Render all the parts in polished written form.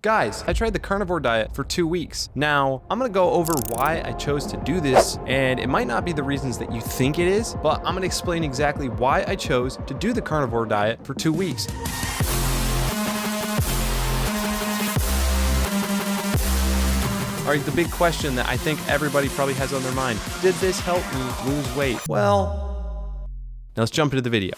Guys, I tried the carnivore diet for 2 weeks. Now, I'm gonna go over why I chose to do this, and it might not be the reasons that you think it is, but I'm gonna explain exactly why I chose to do the carnivore diet for 2 weeks. All right, the big question that I think everybody probably has on their mind, did this help me lose weight? Well, now let's jump into the video.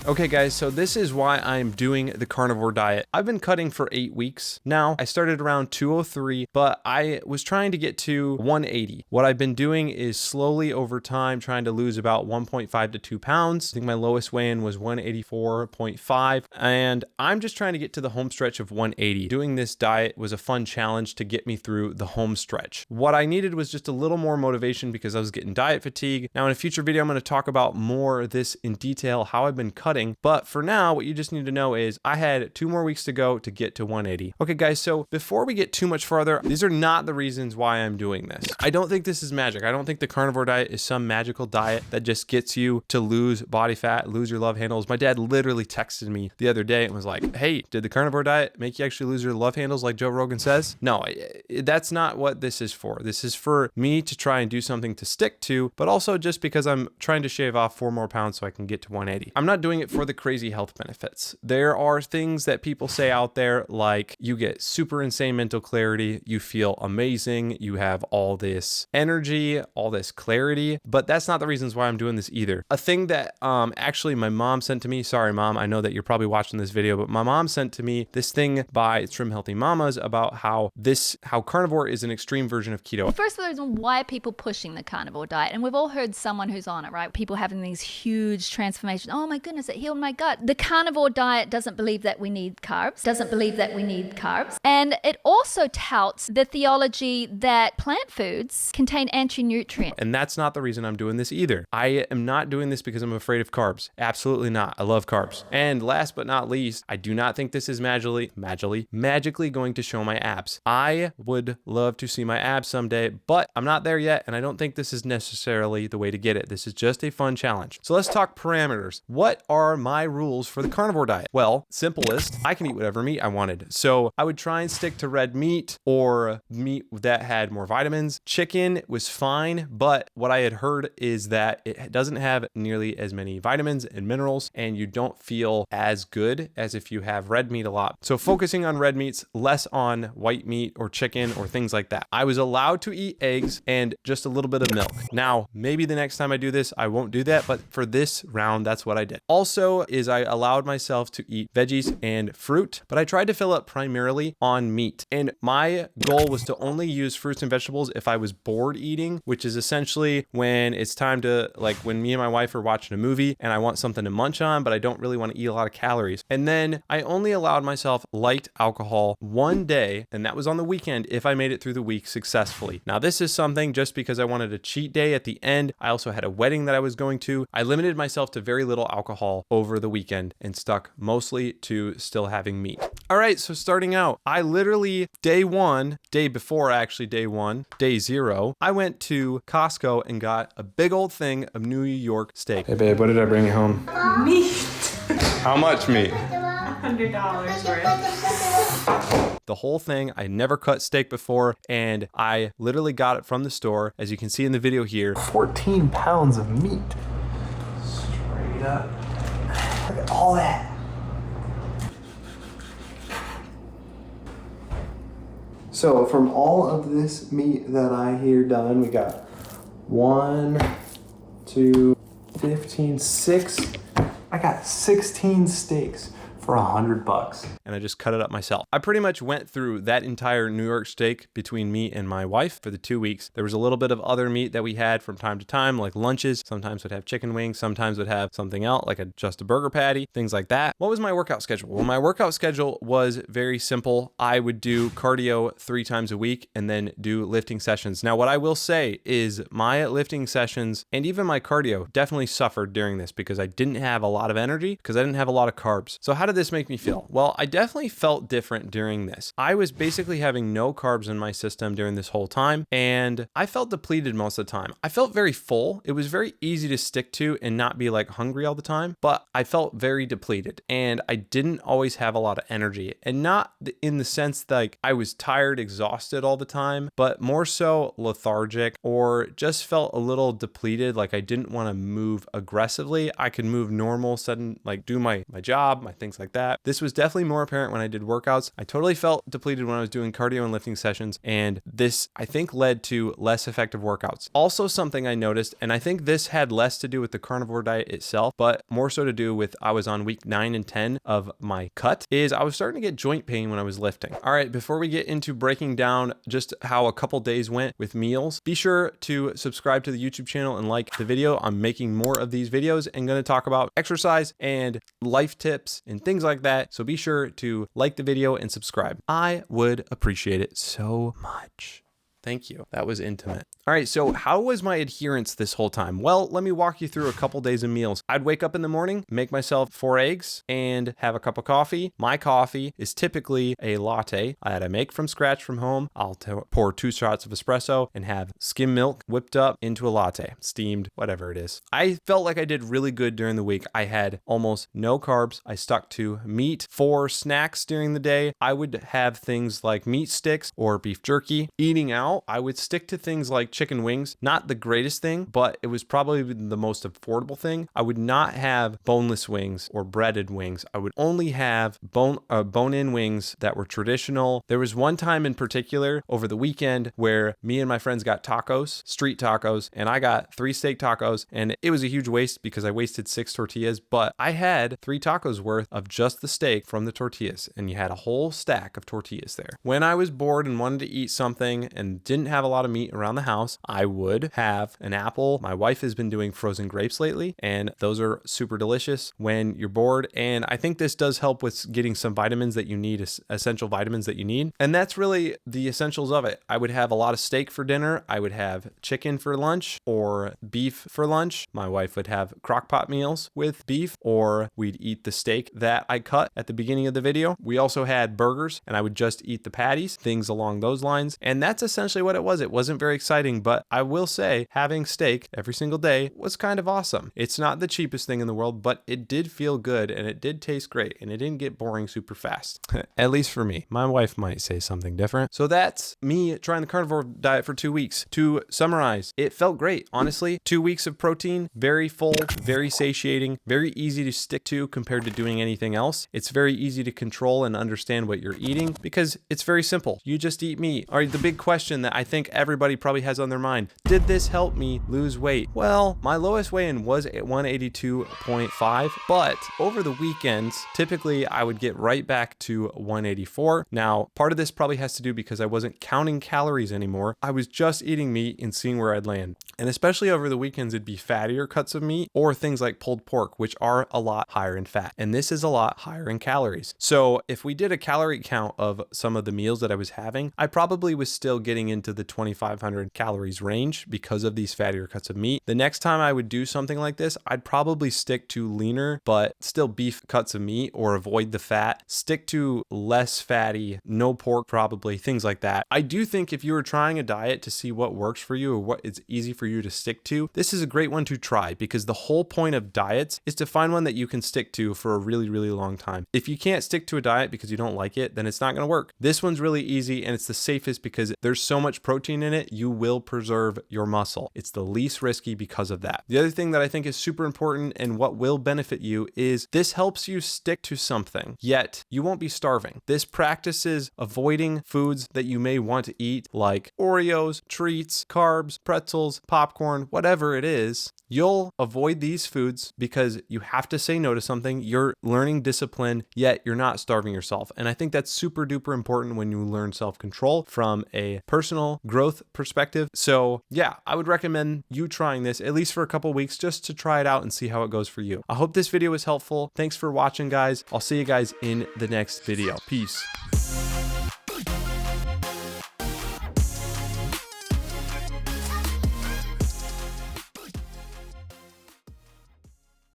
Okay guys, so this is why I'm doing the carnivore diet. I've been cutting for 8 weeks now. I started around 203, but I was trying to get to 180. What I've been doing is slowly over time trying to lose about 1.5 to 2 pounds. I think my lowest weigh-in was 184.5, and I'm just trying to get to the home stretch of 180. Doing this diet was a fun challenge to get me through the home stretch. What I needed was just a little more motivation because I was getting diet fatigue. Now in a future video, I'm going to talk about more of this in detail, how I've been cutting. But for now, what you just need to know is I had 2 more weeks to go to get to 180. Okay guys, so before we get too much further, these are not the reasons why I'm doing this. I don't think this is magic. I don't think the carnivore diet is some magical diet that just gets you to lose body fat, lose your love handles. My dad literally texted me the other day and was like, hey, did the carnivore diet make you actually lose your love handles like Joe Rogan says? No, that's not what this is for. This is for me to try and do something to stick to, but also just because I'm trying to shave off 4 more pounds so I can get to 180. I'm not doing it for the crazy health benefits. There are things that people say out there like you get super insane mental clarity, you feel amazing, you have all this energy, all this clarity, but that's not the reasons why I'm doing this either. A thing that actually my mom sent to me, sorry mom, I know that you're probably watching this video, but my mom sent to me this thing by Trim Healthy Mamas about how carnivore is an extreme version of keto. First of all, why are people pushing the carnivore diet? And we've all heard someone who's on it, right? People having these huge transformations. Oh my goodness, it healed my gut. The carnivore diet doesn't believe that we need carbs, and it also touts the theology that plant foods contain anti-nutrients. And that's not the reason I'm doing this either. I am not doing this because I'm afraid of carbs. Absolutely not. I love carbs. And last but not least, I do not think this is magically going to show my abs. I would love to see my abs someday, but I'm not there yet, and I don't think this is necessarily the way to get it. This is just a fun challenge. So let's talk parameters. What are my rules for the carnivore diet? Well, simplest, I can eat whatever meat I wanted. So I would try and stick to red meat or meat that had more vitamins. Chicken was fine, but what I had heard is that it doesn't have nearly as many vitamins and minerals, and you don't feel as good as if you have red meat a lot. So focusing on red meats, less on white meat or chicken or things like that. I was allowed to eat eggs and just a little bit of milk. Now, maybe the next time I do this, I won't do that, but for this round, that's what I did. Also is I allowed myself to eat veggies and fruit, but I tried to fill up primarily on meat. And my goal was to only use fruits and vegetables if I was bored eating, which is essentially when it's time to, like when me and my wife are watching a movie and I want something to munch on, but I don't really want to eat a lot of calories. And then I only allowed myself light alcohol one day, and that was on the weekend if I made it through the week successfully. Now this is something just because I wanted a cheat day at the end. I also had a wedding that I was going to. I limited myself to very little alcohol over the weekend and stuck mostly to still having meat. All right, so starting out, I literally day 0, I went to Costco and got a big old thing of New York steak. Hey babe, what did I bring you home? Meat. How much meat? $100 worth. The whole thing. I never cut steak before, and I literally got it from the store, as you can see in the video here. 14 pounds of meat. Straight up. Look at all that. So from all of this meat that I hear done, we got 1, 2, 15, 6. I got 16 steaks for $100, and I just cut it up myself. I pretty much went through that entire New York steak between me and my wife for the 2 weeks. There was a little bit of other meat that we had from time to time, like lunches. Sometimes would have chicken wings, sometimes would have something else, like just a burger patty, things like that. What was my workout schedule? Well, my workout schedule was very simple. I would do cardio 3 times a week and then do lifting sessions. Now, what I will say is my lifting sessions and even my cardio definitely suffered during this because I didn't have a lot of energy because I didn't have a lot of carbs. So how did did this make me feel? Well, I definitely felt different during this. I was basically having no carbs in my system during this whole time, and I felt depleted most of the time. I felt very full. It was very easy to stick to and not be like hungry all the time, but I felt very depleted, and I didn't always have a lot of energy, and not in the sense that like I was tired, exhausted all the time, but more so lethargic, or just felt a little depleted. Like I didn't want to move aggressively. I could move normal, sudden, like do my job, my things like that. This was definitely more apparent when I did workouts. I totally felt depleted when I was doing cardio and lifting sessions, and this I think led to less effective workouts. Also, something I noticed, and I think this had less to do with the carnivore diet itself, but more so to do with I was on week 9 and 10 of my cut, is I was starting to get joint pain when I was lifting. All right, before we get into breaking down just how a couple days went with meals, be sure to subscribe to the YouTube channel and like the video. I'm making more of these videos and going to talk about exercise and life tips and things like that. So be sure to like the video and subscribe. I would appreciate it so much. Thank you. That was intimate. All right, so how was my adherence this whole time? Well, let me walk you through a couple days of meals. I'd wake up in the morning, make myself 4 eggs, and have a cup of coffee. My coffee is typically a latte that I make from scratch from home. I'll pour 2 shots of espresso and have skim milk whipped up into a latte, steamed, whatever it is. I felt like I did really good during the week. I had almost no carbs. I stuck to meat. For snacks during the day, I would have things like meat sticks or beef jerky. Eating out, I would stick to things like chicken wings. Not the greatest thing, but it was probably the most affordable thing. I would not have boneless wings or breaded wings. I would only have bone-in wings that were traditional. There was one time in particular over the weekend where me and my friends got tacos, street tacos, and I got 3 steak tacos, and it was a huge waste because I wasted 6 tortillas, but I had 3 tacos worth of just the steak from the tortillas, and you had a whole stack of tortillas there. When I was bored and wanted to eat something and didn't have a lot of meat around the house, I would have an apple. My wife has been doing frozen grapes lately, and those are super delicious when you're bored. And I think this does help with getting some vitamins that you need, essential vitamins that you need. And that's really the essentials of it. I would have a lot of steak for dinner. I would have chicken for lunch or beef for lunch. My wife would have crock pot meals with beef, or we'd eat the steak that I cut at the beginning of the video. We also had burgers, and I would just eat the patties, things along those lines. And that's essentially what it was. It wasn't very exciting, but I will say having steak every single day was kind of awesome. It's not the cheapest thing in the world, but it did feel good and it did taste great, and it didn't get boring super fast. At least for me. My wife might say something different. So that's me trying the carnivore diet for 2 weeks. To summarize, it felt great. Honestly, 2 weeks of protein, very full, very satiating, very easy to stick to compared to doing anything else. It's very easy to control and understand what you're eating because it's very simple. You just eat meat. All right, the big question that I think everybody probably has on their mind, did this help me lose weight? Well, my lowest weigh-in was at 182.5, but over the weekends, typically I would get right back to 184. Now, part of this probably has to do because I wasn't counting calories anymore. I was just eating meat and seeing where I'd land. And especially over the weekends, it'd be fattier cuts of meat or things like pulled pork, which are a lot higher in fat. And this is a lot higher in calories. So if we did a calorie count of some of the meals that I was having, I probably was still getting into the 2,500 calories range because of these fattier cuts of meat. The next time I would do something like this, I'd probably stick to leaner, but still beef cuts of meat, or avoid the fat. Stick to less fatty, no pork probably, things like that. I do think if you were trying a diet to see what works for you or what is easy for you to stick to, this is a great one to try, because the whole point of diets is to find one that you can stick to for a really, really long time. If you can't stick to a diet because you don't like it, then it's not going to work. This one's really easy, and it's the safest because there's so much protein in it, you will preserve your muscle. It's the least risky because of that. The other thing that I think is super important and what will benefit you is this helps you stick to something, yet you won't be starving. This practices avoiding foods that you may want to eat, like Oreos, treats, carbs, pretzels, popcorn, whatever it is. You'll avoid these foods because you have to say no to something. You're learning discipline, yet you're not starving yourself. And I think that's super duper important when you learn self-control from a personal growth perspective. So yeah, I would recommend you trying this at least for a couple weeks just to try it out and see how it goes for you. I hope this video was helpful. Thanks for watching, guys. I'll see you guys in the next video. Peace.